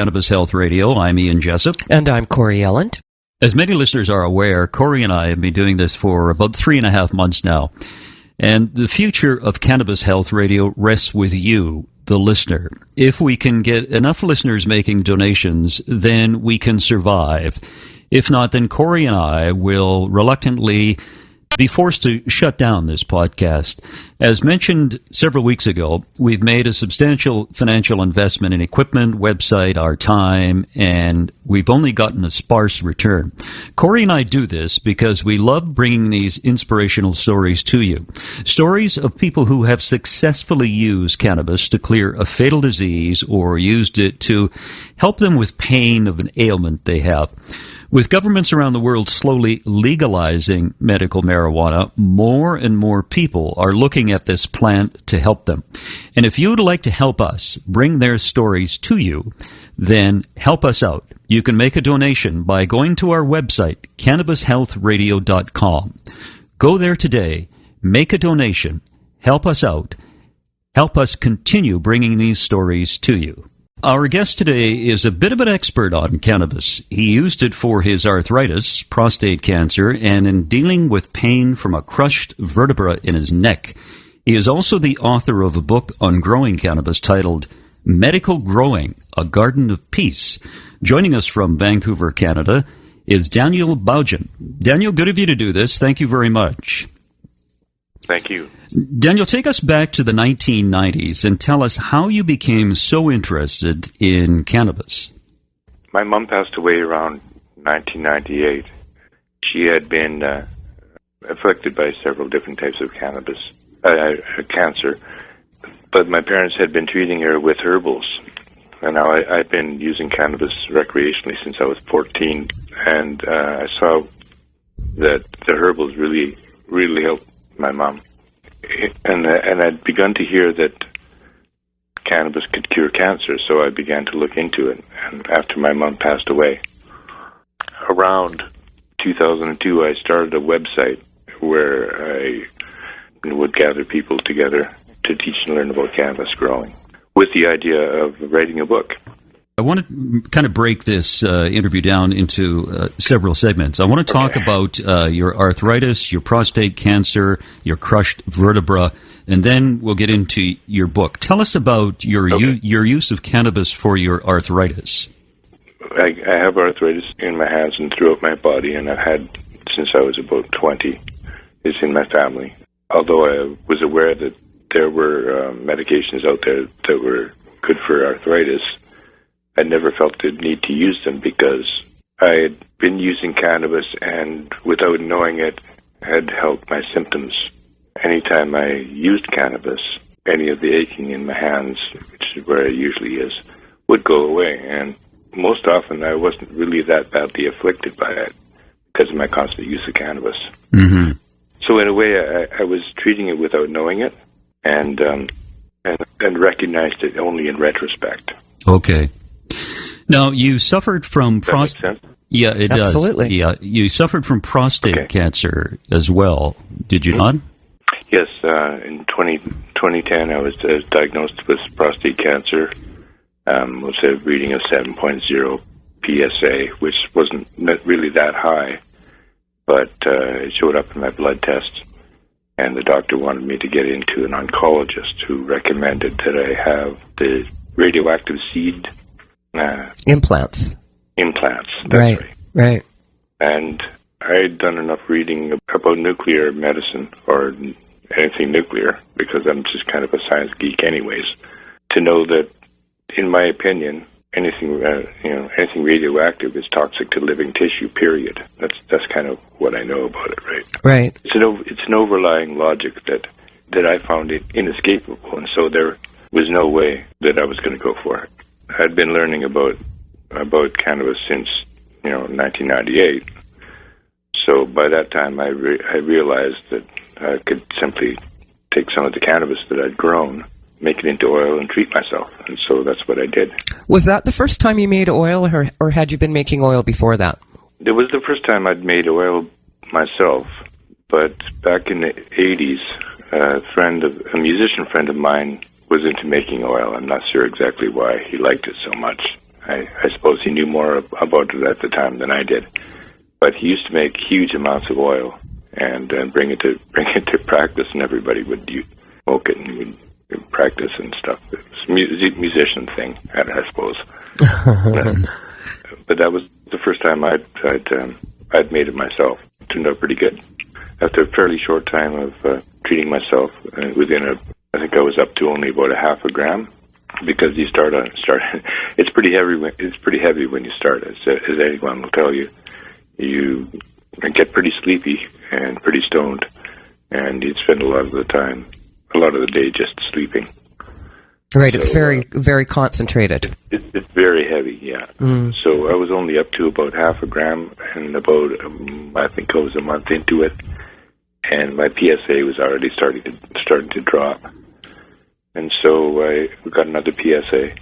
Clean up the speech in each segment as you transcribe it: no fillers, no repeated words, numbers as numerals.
Cannabis Health Radio. I'm Ian Jessup. And I'm Corey Elland. As many listeners are aware, Corey and I have been doing this for about 3.5 months now. And the future of Cannabis Health Radio rests with you, the listener. If we can get enough listeners making donations, then we can survive. If not, then Corey and I will reluctantly be forced to shut down this podcast. As mentioned several weeks ago, we've made a substantial financial investment in equipment, website, our time, and we've only gotten a sparse return. Corey and I do this because we love bringing these inspirational stories to you. Stories of people who have successfully used cannabis to clear a fatal disease or used it to help them with pain of an ailment they have. With governments around the world slowly legalizing medical marijuana, more and more people are looking at this plant to help them. And if you would like to help us bring their stories to you, then help us out. You can make a donation by going to our website, cannabishealthradio.com. Go there today, make a donation, help us out, help us continue bringing these stories to you. Our guest today is a bit of an expert on cannabis. He used it for his arthritis, prostate cancer, and in dealing with pain from a crushed vertebra in his neck. He is also the author of a book on growing cannabis titled Medical Growing, A Garden of Peace. Joining us from Vancouver, Canada, is Daniel Boughen. Daniel, good of you to do this. Thank you very much. Thank you. Daniel, take us back to the 1990s and tell us how you became so interested in cannabis. My mom passed away around 1998. She had been afflicted by several different types of cancer, but my parents had been treating her with herbals. And now I've been using cannabis recreationally since I was 14, and I saw that the herbals really helped my mom. And I'd begun to hear that cannabis could cure cancer, so I began to look into it. And after my mom passed away, around 2002, I started a website where I would gather people together to teach and learn about cannabis growing, with the idea of writing a book. I want to kind of break this interview down into several segments. I want to talk about your arthritis, your prostate cancer, your crushed vertebra, and then we'll get into your book. Tell us about your use of cannabis for your arthritis. I have arthritis in my hands and throughout my body, and I've had since I was about 20. It's in my family. Although I was aware that there were medications out there that were good for arthritis, I never felt the need to use them because I had been using cannabis and, without knowing it, had helped my symptoms. Anytime I used cannabis, any of the aching in my hands, which is where it usually is, would go away. And most often I wasn't really that badly afflicted by it because of my constant use of cannabis. Mm-hmm. So in a way, I was treating it without knowing it and recognized it only in retrospect. Okay. Now, you suffered from prostate. Yeah, it Absolutely. does. Yeah, you suffered from prostate cancer as well, did you not? Yes, in 2010, I was diagnosed with prostate cancer. Was a reading of 7.0 PSA, which wasn't really that high, but it showed up in my blood test, and the doctor wanted me to get into an oncologist who recommended that I have the radioactive seed implants. That's Right. And I had done enough reading about nuclear medicine or anything nuclear, because I'm just kind of a science geek anyways, to know that, in my opinion, anything radioactive is toxic to living tissue, period. That's kind of what I know about it, right? Right. It's an overlying logic that I found it inescapable, and so there was no way that I was going to go for it. I'd been learning about cannabis since 1998. So by that time, I realized that I could simply take some of the cannabis that I'd grown, make it into oil, and treat myself. And so that's what I did. Was that the first time you made oil, or had you been making oil before that? It was the first time I'd made oil myself. But back in the 80s, a musician friend of mine was into making oil. I'm not sure exactly why he liked it so much. I suppose he knew more about it at the time than I did. But he used to make huge amounts of oil and bring it to practice, and everybody would smoke it and would practice and stuff. It's a musician thing, I suppose. But that was the first time I'd made it myself. It turned out pretty good. After a fairly short time of treating myself, I think I was up to only about a half a gram, because you start. It's pretty heavy. It's pretty heavy when you start, as anyone will tell you. You get pretty sleepy and pretty stoned, and you'd spend a lot of the day just sleeping. Right, it's very, very concentrated. It's very heavy, yeah. So I was only up to about half a gram, and about, I think I was a month into it, and my PSA was already starting to drop. And so I got another PSA,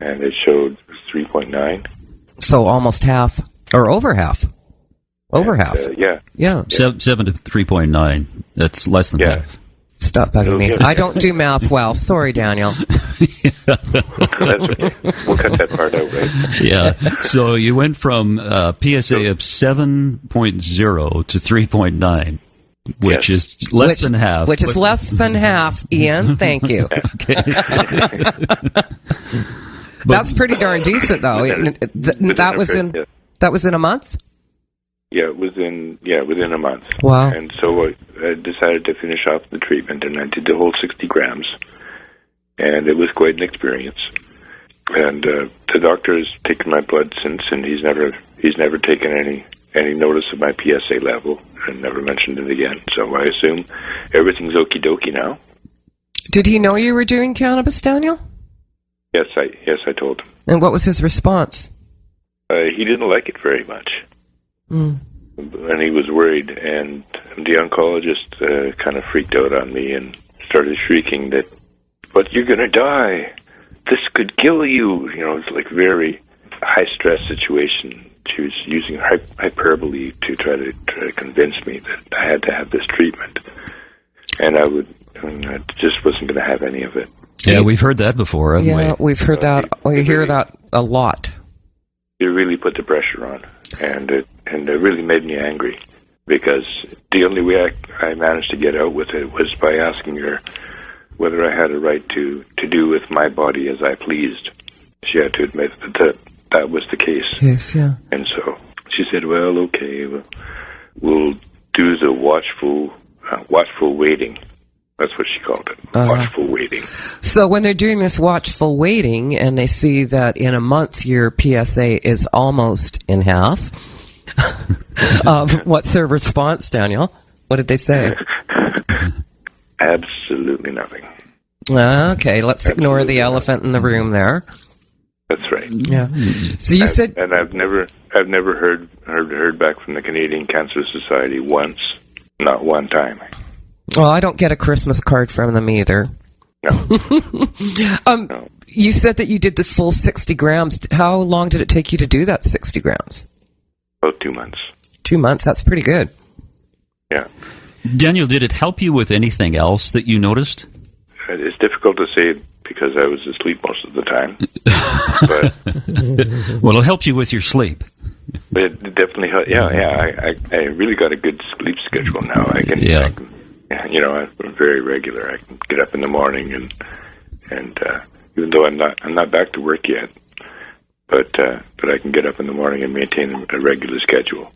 and it showed 3.9. So almost half, or over half. Over half. Yeah. 7 to 3.9. That's less than half. Stop bugging me. I don't do math well. Sorry, Daniel. That's okay. We'll cut that part out, right? Yeah. So you went from PSA of 7.0 to 3.9, which is less than half. Which is less than half, Ian. Thank you. Okay. That's pretty darn decent, though. That was in a month? Yeah, within a month. Wow. And so I decided to finish off the treatment, and I did the whole 60 grams. And it was quite an experience. And the doctor has taken my blood since, and he's never taken any notice of my PSA level and never mentioned it again. So I assume everything's okie dokie now. Did he know you were doing cannabis, Daniel? Yes, I told him. And what was his response? He didn't like it very much. And he was worried, and the oncologist kind of freaked out on me and started shrieking that, "But you're going to die. This could kill you." You know, it's like very high-stress situation. She was using hyperbole to try to convince me that I had to have this treatment. And I just wasn't going to have any of it. Yeah, we've heard that before, haven't we? Yeah, we've heard that. We hear that a lot. It really put the pressure on, and it really made me angry, because the only way I managed to get out with it was by asking her whether I had a right to do with my body as I pleased. She had to admit that was the case. Yes, yeah. And so she said, "Well, okay, we'll do the watchful waiting." That's what she called it, watchful waiting. So when they're doing this watchful waiting and they see that in a month your PSA is almost in half, what's their response, Daniel? What did they say? Absolutely nothing. Okay, let's ignore the elephant in the room there. That's right. Yeah. So you said, and I've never heard back from the Canadian Cancer Society once, not one time. Well, I don't get a Christmas card from them either. No. No. You said that you did the full 60 grams. How long did it take you to do that 60 grams? About 2 months. 2 months, that's pretty good. Yeah. Daniel, did it help you with anything else that you noticed? It's difficult to say because I was asleep most of the time. But well, it helps you with your sleep. But it definitely helped. Yeah. I really got a good sleep schedule now. I can I'm very regular. I can get up in the morning and even though I'm not back to work yet, but I can get up in the morning and maintain a regular schedule.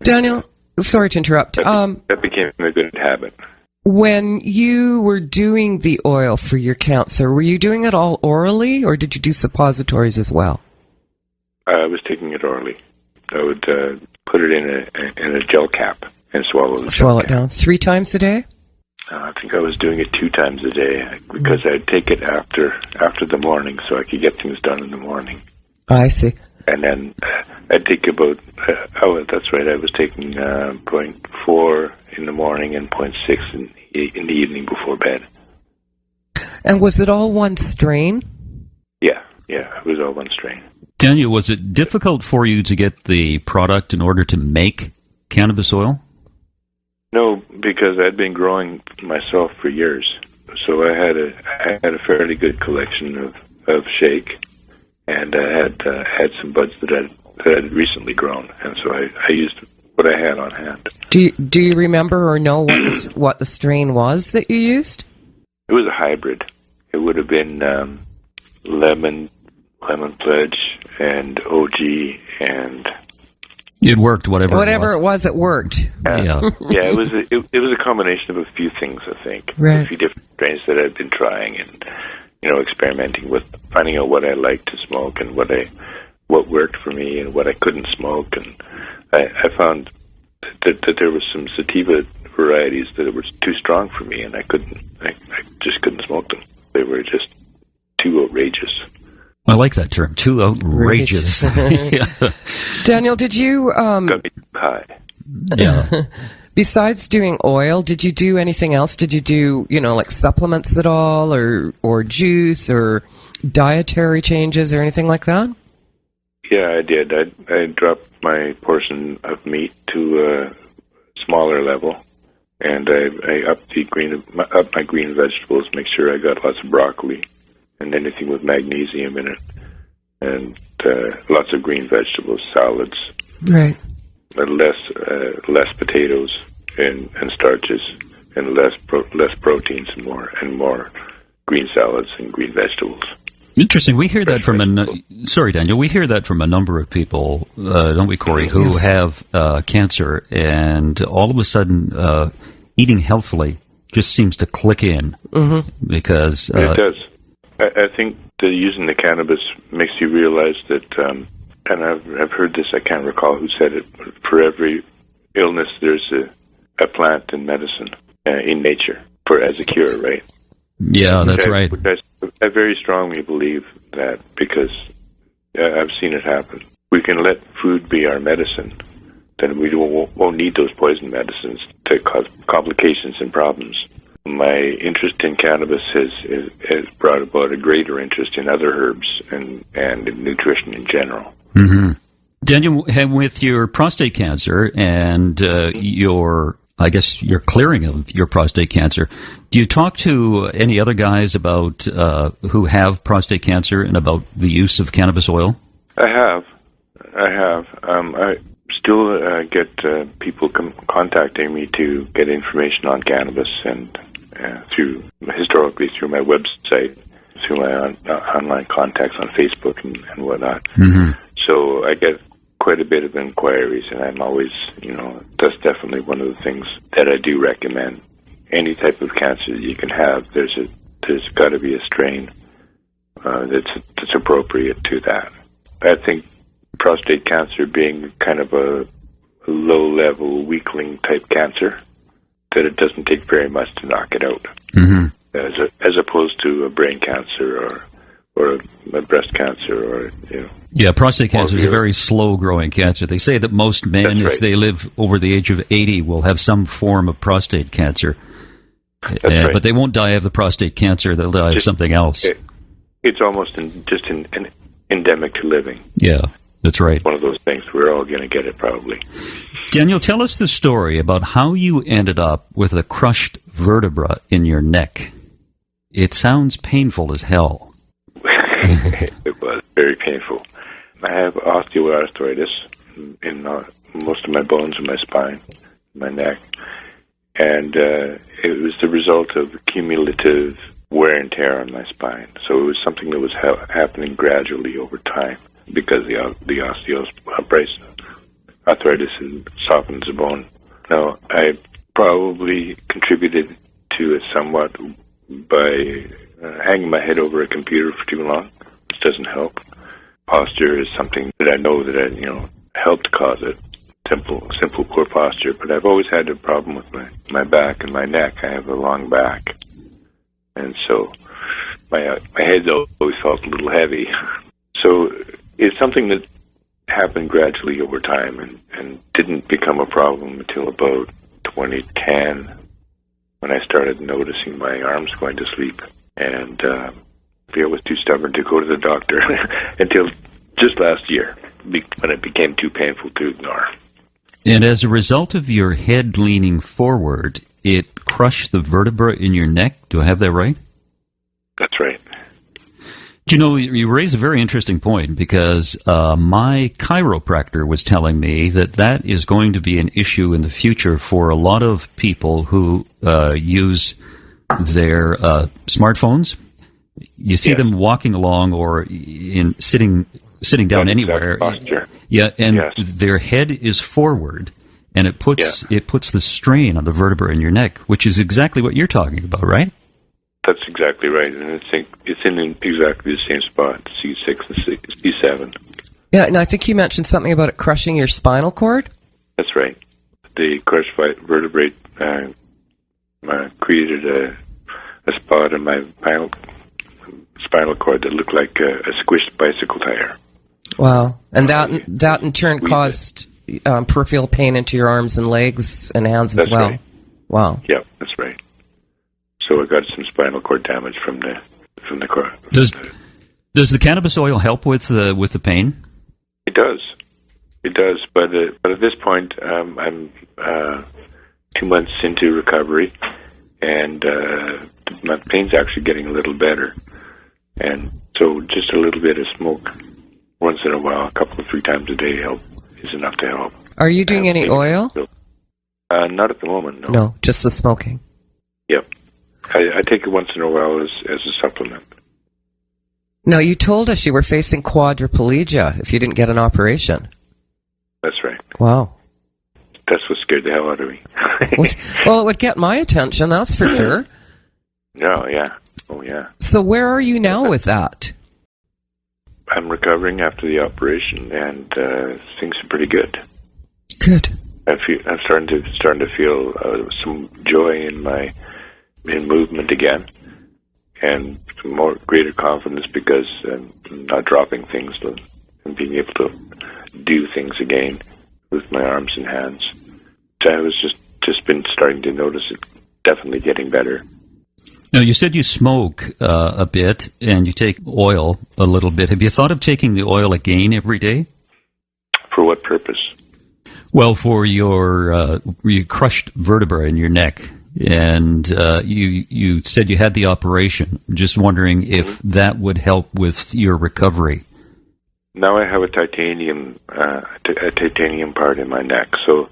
Daniel, sorry to interrupt. That became a good habit. When you were doing the oil for your cancer, were you doing it all orally, or did you do suppositories as well? I was taking it orally. I would put it in a gel cap and swallow it down 3 times a day? I think I was doing it 2 times a day because I'd take it after the morning so I could get things done in the morning. Oh, I see. And then I'd take about, that's right, I was taking 0.4 in the morning and 0.6 in the evening before bed. And was it all one strain? Yeah, it was all one strain. Daniel, was it difficult for you to get the product in order to make cannabis oil? No, because I'd been growing myself for years. So I had a fairly good collection of shake and I had some buds that had recently grown, and so I used what I had on hand. Do you remember or know what the strain was that you used? It was a hybrid. It would have been lemon pledge, and OG, and it worked. Whatever it was, it worked. Yeah. Yeah. It was a combination of a few things. I think right. A few different strains that I'd been trying and experimenting with, finding out what I liked to smoke and what worked for me and what I couldn't smoke, and I found that there was some sativa varieties that were too strong for me, and I just couldn't smoke them. They were just too outrageous. I like that term, too outrageous. Yeah. Daniel, did you... Got me high. Yeah. Besides doing oil, did you do anything else? Did you do, like supplements at all, or juice, or dietary changes, or anything like that? Yeah, I did. I dropped my portion of meat to a smaller level, and I upped my green vegetables, make sure I got lots of broccoli and anything with magnesium in it, and lots of green vegetables, salads, right? Less potatoes and starches, and less proteins and more green salads and green vegetables. Interesting. We hear that from sorry, Daniel. We hear that from a number of people, don't we, Corey, who yes. have cancer, and all of a sudden, eating healthfully just seems to click in because it does. I think that using the cannabis makes you realize that, and I've heard this. I can't recall who said it, but for every illness, there's a plant and medicine in nature as a cure, right? Yeah, that's right. I very strongly believe that, because I've seen it happen. We can let food be our medicine, then we won't need those poison medicines to cause complications and problems. My interest in cannabis has brought about a greater interest in other herbs and in nutrition in general. Mm-hmm. Daniel, with your prostate cancer and your clearing of your prostate cancer, do you talk to any other guys about who have prostate cancer and about the use of cannabis oil? I have. I still get people contacting me to get information on cannabis, and historically through my website, through my online contacts on Facebook and whatnot. Mm-hmm. So I get quite a bit of inquiries, and I'm always, that's definitely one of the things that I do recommend. Any type of cancer that you can have, there's got to be a strain that's appropriate to that. I think prostate cancer being kind of a low-level weakling type cancer, that it doesn't take very much to knock it out, as opposed to a brain cancer or a breast cancer or Yeah, prostate cancer is a very slow-growing cancer. They say that most men, if they live over the age of 80, will have some form of prostate cancer. Right. But they won't die of the prostate cancer. They'll die of something else. It's almost endemic to living. Yeah, that's right. One of those things. We're all going to get it probably. Daniel, tell us the story about how you ended up with a crushed vertebra in your neck. It sounds painful as hell. It was very painful. I have osteoarthritis in most of my bones in my spine, my neck, and it was the result of cumulative wear and tear on my spine. So it was something that was happening gradually over time, because the arthritis softens the bone. Now, I probably contributed to it somewhat by hanging my head over a computer for too long, which doesn't help. Posture is something that I know that helped cause it. Simple poor posture. But I've always had a problem with my back and my neck. I have a long back, and so my head always felt a little heavy. So it's something that happened gradually over time and didn't become a problem until about 2010, when I started noticing my arms going to sleep. And I was too stubborn to go to the doctor until just last year, when it became too painful to ignore. And as a result of your head leaning forward, it crushed the vertebra in your neck. Do I have that right? That's right. You know, you raise a very interesting point because my chiropractor was telling me that is going to be an issue in the future for a lot of people who use their smartphones. You see them walking along or in sitting down anywhere. Yeah, and their head is forward, and it puts the strain on the vertebra in your neck, which is exactly what you're talking about, right? That's exactly right, and it's in exactly the same spot, C6 and C7. Yeah, and I think you mentioned something about it crushing your spinal cord? That's right. The crushed vertebrae created a spot in my spinal cord that looked like a squished bicycle tire. Wow. And that in turn caused peripheral pain into your arms and legs and hands as well. Right. Wow. Yeah, that's right. So I got some spinal cord damage from the cord. Does the cannabis oil help with the pain? It does. It does. But at this point, I'm 2 months into recovery, and my pain's actually getting a little better. And so just a little bit of smoke once in a while, a couple of 3 times a day is enough to help. Are you doing any oil? Not at the moment, no. No, just the smoking. Yep. I take it once in a while as a supplement. Now, you told us you were facing quadriplegia if you didn't get an operation. That's right. Wow. That's what scared the hell out of me. Well, it would get my attention, that's for sure. No, yeah. Oh, yeah. So where are you now with that? I'm recovering after the operation, and things are pretty good. Good. I'm starting to feel some joy in movement again, and more greater confidence because I'm not dropping things and being able to do things again with my arms and hands. So I was just been starting to notice it definitely getting better. Now, you said you smoke a bit and you take oil a little bit. Have you thought of taking the oil again every day? For what purpose? Well, for your crushed vertebra in your neck. And you said you had the operation. Just wondering if that would help with your recovery. Now I have a titanium part in my neck, so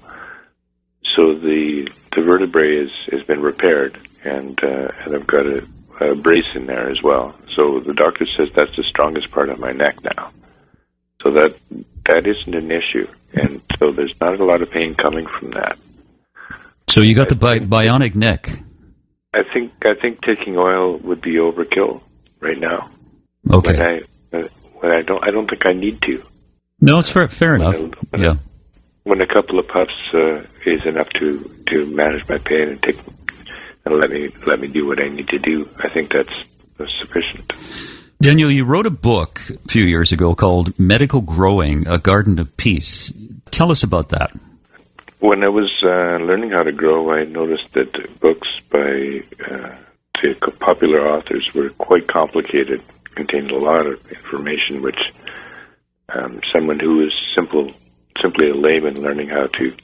the vertebrae has been repaired, and I've got a brace in there as well. So the doctor says that's the strongest part of my neck now. So that isn't an issue, and so there's not a lot of pain coming from that. So you got the bionic neck. I think taking oil would be overkill right now. Okay. When I don't think I need to. No, it's fair enough. When a couple of puffs is enough to manage my pain and let me do what I need to do, I think that's sufficient. Daniel, you wrote a book a few years ago called Medical Growing, A Garden of Peace. Tell us about that. When I was learning how to grow, I noticed that books by the popular authors were quite complicated, contained a lot of information which someone who is simply a layman learning how to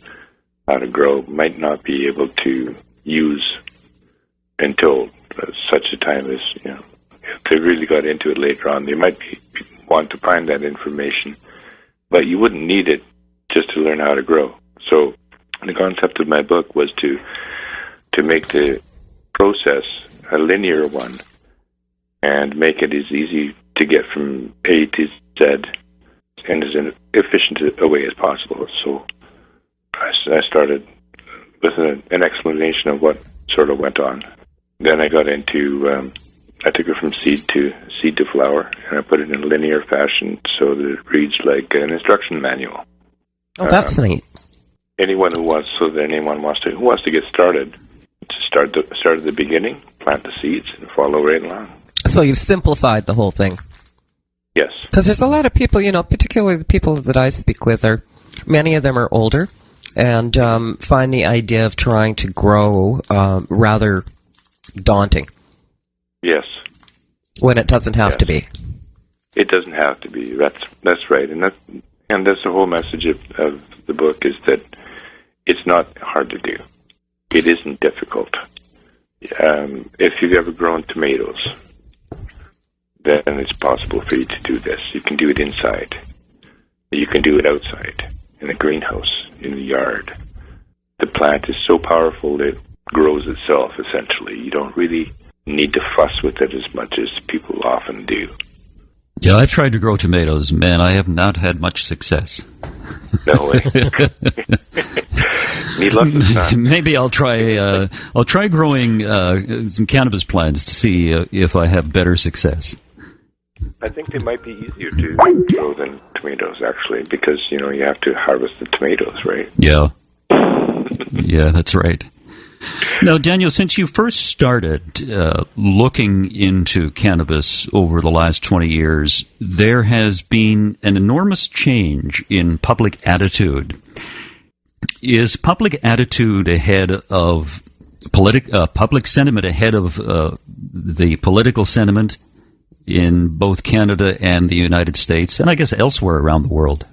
grow might not be able to use until such a time as, if they really got into it later on, they might want to find that information, but you wouldn't need it just to learn how to grow. So the concept of my book was to make the process a linear one and make it as easy to get from A to Z and as efficient a way as possible. So I started with an explanation of what sort of went on. Then I got into, I took it from seed to flower, and I put it in a linear fashion so that it reads like an instruction manual. Oh, that's neat. Anyone who wants to get started, to start at the beginning, plant the seeds, and follow right along. So you've simplified the whole thing. Yes. Because there's a lot of people, particularly the people that I speak with, many of them are older and find the idea of trying to grow rather daunting. Yes. When it doesn't have to be. It doesn't have to be. That's right, and that's the whole message of the book, is that it's not hard to do. It isn't difficult. If you've ever grown tomatoes, then it's possible for you to do this. You can do it inside. You can do it outside, in a greenhouse, in the yard. The plant is so powerful that it grows itself, essentially. You don't really need to fuss with it as much as people often do. Yeah, I've tried to grow tomatoes. Man, I have not had much success. No way. Need lots of time. Maybe I'll try growing some cannabis plants to see if I have better success. I think they might be easier to grow than tomatoes, actually, because, you have to harvest the tomatoes, right? Yeah. Yeah, that's right. Now, Daniel, since you first started looking into cannabis over the last 20 years, there has been an enormous change in public attitude. Is public attitude ahead of public sentiment ahead of the political sentiment in both Canada and the United States, and I guess elsewhere around the world?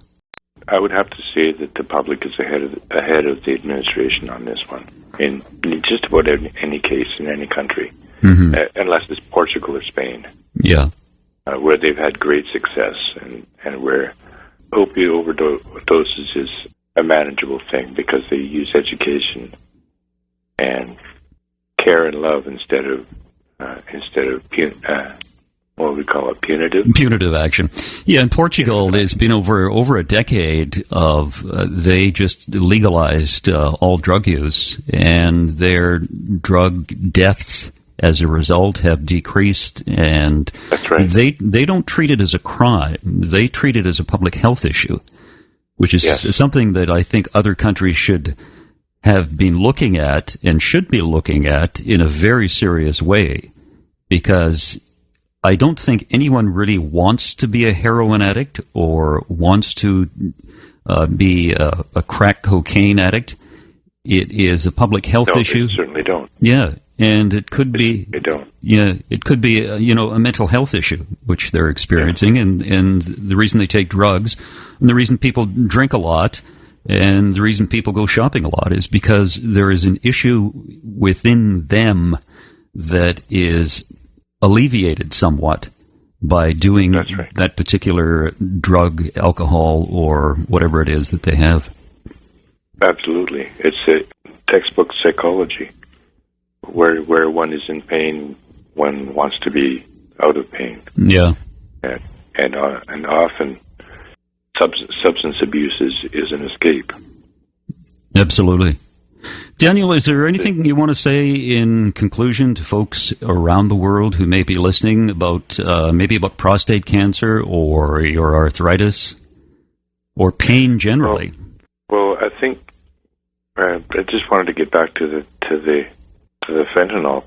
I would have to say that the public is ahead of the administration on this one, in just about any case in any country, unless it's Portugal or Spain. Yeah, where they've had great success, and where opioid overdoses is a manageable thing because they use education and care and love instead of what we call it, punitive action. Yeah, in Portugal, it's been over a decade of they just legalized all drug use, and their drug deaths as a result have decreased. And that's right. They don't treat it as a crime; they treat it as a public health issue, which is something that I think other countries should have been looking at and should be looking at in a very serious way, because I don't think anyone really wants to be a heroin addict or wants to be a crack cocaine addict. It is a public health issue. They certainly don't. Yeah, and it could be. They don't. Yeah, it could be a mental health issue which they're experiencing, and the reason they take drugs, and the reason people drink a lot, and the reason people go shopping a lot is because there is an issue within them that is alleviated somewhat by doing that particular drug, alcohol, or whatever it is that they have. Absolutely. It's a textbook psychology. Where one is in pain, one wants to be out of pain. Yeah. And often substance abuse is an escape. Absolutely. Daniel, is there anything you want to say in conclusion to folks around the world who may be listening about maybe about prostate cancer or your arthritis or pain generally? Well, I think I just wanted to get back to the fentanyl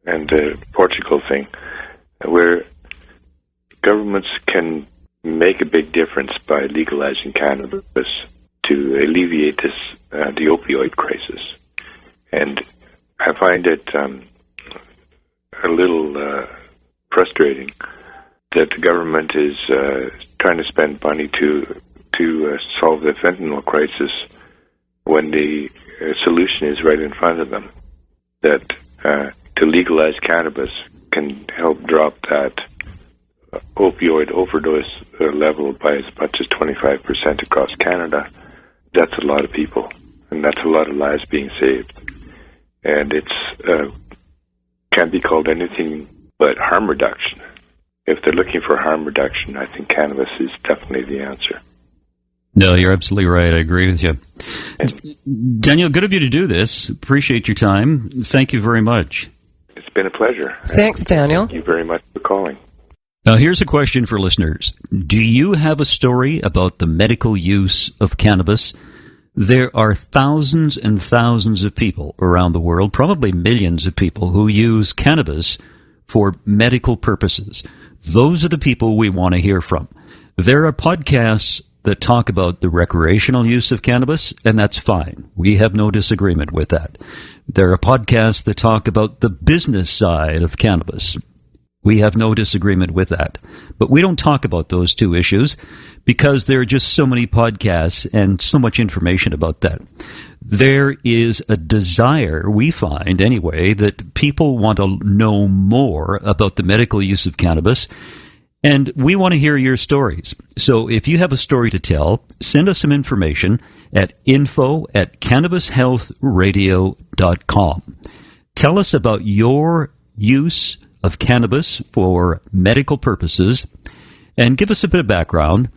and the Portugal thing, where governments can make a big difference by legalizing cannabis to alleviate the opioid crisis. And I find it a little frustrating that the government is trying to spend money to solve the fentanyl crisis when the solution is right in front of them. That to legalize cannabis can help drop that opioid overdose level by as much as 25% across Canada. That's a lot of people, and that's a lot of lives being saved. And it's can't be called anything but harm reduction. If they're looking for harm reduction, I think cannabis is definitely the answer. No, you're absolutely right. I agree with you. Daniel, good of you to do this. Appreciate your time. Thank you very much. It's been a pleasure. Thanks, Daniel. Thank you very much for calling. Now, here's a question for listeners. Do you have a story about the medical use of cannabis? There are thousands and thousands of people around the world, probably millions of people, who use cannabis for medical purposes. Those are the people we want to hear from. There are podcasts that talk about the recreational use of cannabis, and that's fine. We have no disagreement with that. There are podcasts that talk about the business side of cannabis. We have no disagreement with that. But we don't talk about those two issues because there are just so many podcasts and so much information about that. there is a desire, we find anyway, that people want to know more about the medical use of cannabis, and we want to hear your stories. So if you have a story to tell, send us some information at info@cannabishealthradio.com. Tell us about your use of cannabis for medical purposes, and give us a bit of background,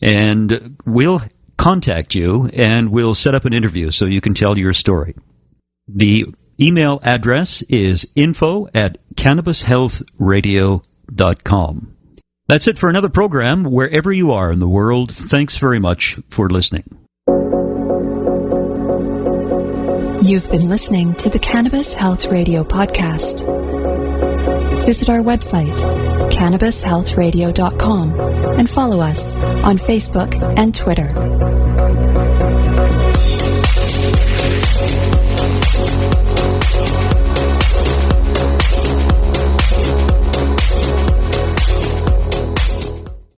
and we'll contact you and we'll set up an interview so you can tell your story. The email address is info@cannabishealthradio.com. That's it for another program, wherever you are in the world. Thanks very much for listening. You've been listening to the Cannabis Health Radio podcast. Visit our website, cannabishealthradio.com, and follow us on Facebook and Twitter.